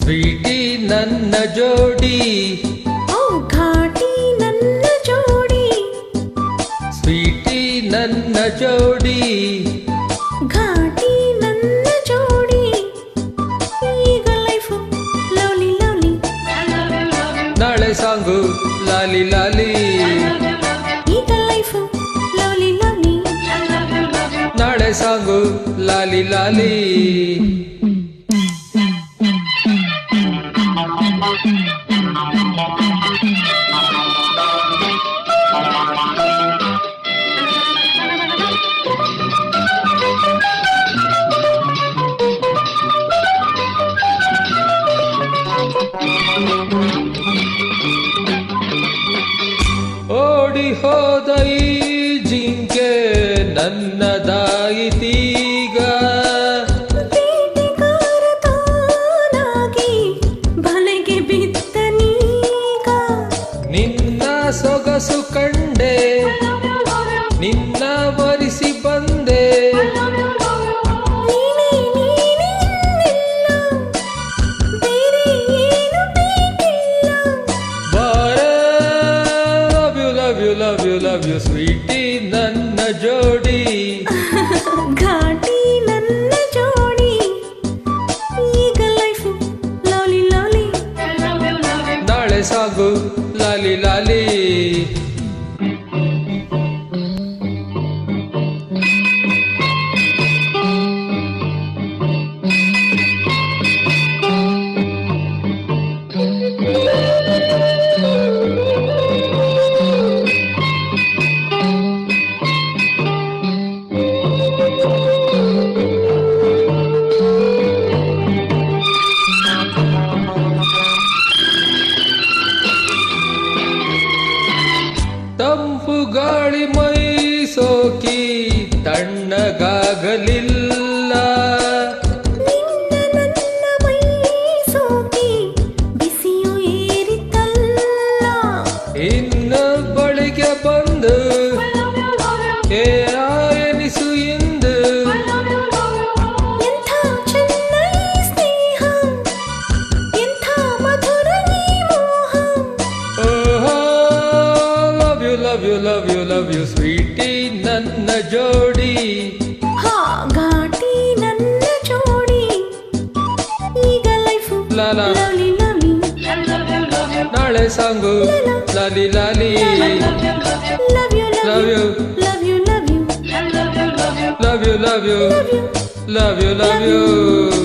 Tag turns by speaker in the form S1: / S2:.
S1: Sweety ನನ್ನ ಜೋಡಿ,
S2: ಓ ಘಾಟಿ ನನ್ನ ಜೋಡಿ,
S1: ಸ್ವೀಟಿ ನನ್ನ ಜೋಡಿ,
S2: ಘಾಟಿ ನನ್ನ ಜೋಡಿ. ಈಗ ಲೈಫು ಲವ್ಲಿ ಲವ್ಲಿ,
S1: ನಾಳೆ ಸಾಂಗು ಲಾಲಿ ಲಾಲಿ.
S2: ಈಗ ಲೈಫು ಲವ್ಲಿ ಲವ್ಲಿ,
S1: ನಾಳೆ ಸಾಂಗು ಲಾಲಿ ಲಾಲಿ. ಓಡಿ ಹೋದ ಈ ಜಿಂಕೆ ನನ್ನದಾಯಿತೀಗ,
S2: ಬೇಟೆಗಾರ ತಾನಾಗಿ ಬಲೆಗೆ ಬಿದ್ದನೀಗ.
S1: ನಿನ್ನ ಸೊಗಸು ಕಂಡೆ, ನಿನ್ನ ವರಿಸಿ ಬಂದೆ,
S2: ನೀನೇ ನೀನೆಲ್ಲ, ಬೇರೆ ಏನು ಬೇಕಿಲ್ಲ.
S1: ಬಾರೆ love you love you love you love you sweetie ನನ್ನ ಜೋಡಿ,
S2: ಘಾಟಿ ನನ್ನ ಜೋಡಿ. ಈಗ ಲೈಫು ಲವ್ಲಿ ಲವ್ಲಿ,
S1: ನಾಳೆ ಸಾಗು ಲಾಲಿ ಲಾಲಿ. ತಂಪು ಗಾಳಿ ಮೈ ಸೋಕಿ ತಣ್ಣಗಾಗಲಿಲ್ಲ,
S2: ನಿನ್ನ ನನ್ನ ಮೈ ಸೋಕಿ ಬಿಸಿಯು ಏರಿತಲ್ಲ.
S1: ಇನ್ನು ಬಳಿಗೆ ಬಂದು ಎನಿಸು ಇಂದು,
S2: ಎಂಥ ಚೆನ್ನ ಈ ಸ್ನೇಹ, ಎಂಥ ಮಧುರ ಈ ಮೋಹ.
S1: ಓಹೋ love you love you love you love you sweetie ನನ್ನ ಜೋಡಿ,
S2: ಹಾ ಘಾಟಿ ನನ್ನ ಜೋಡಿ. ಈಗ ಲೈಫು
S1: ಲಾಲಾ
S2: ಲವ್ಲಿ ಲವ್ಲಿ,
S1: ನಾಳೆ ಸಾಂಗು ಲಾಲಿ ಲಾಲಿ.
S2: Love you
S1: love you
S2: love you love you
S1: love you love you love you love you.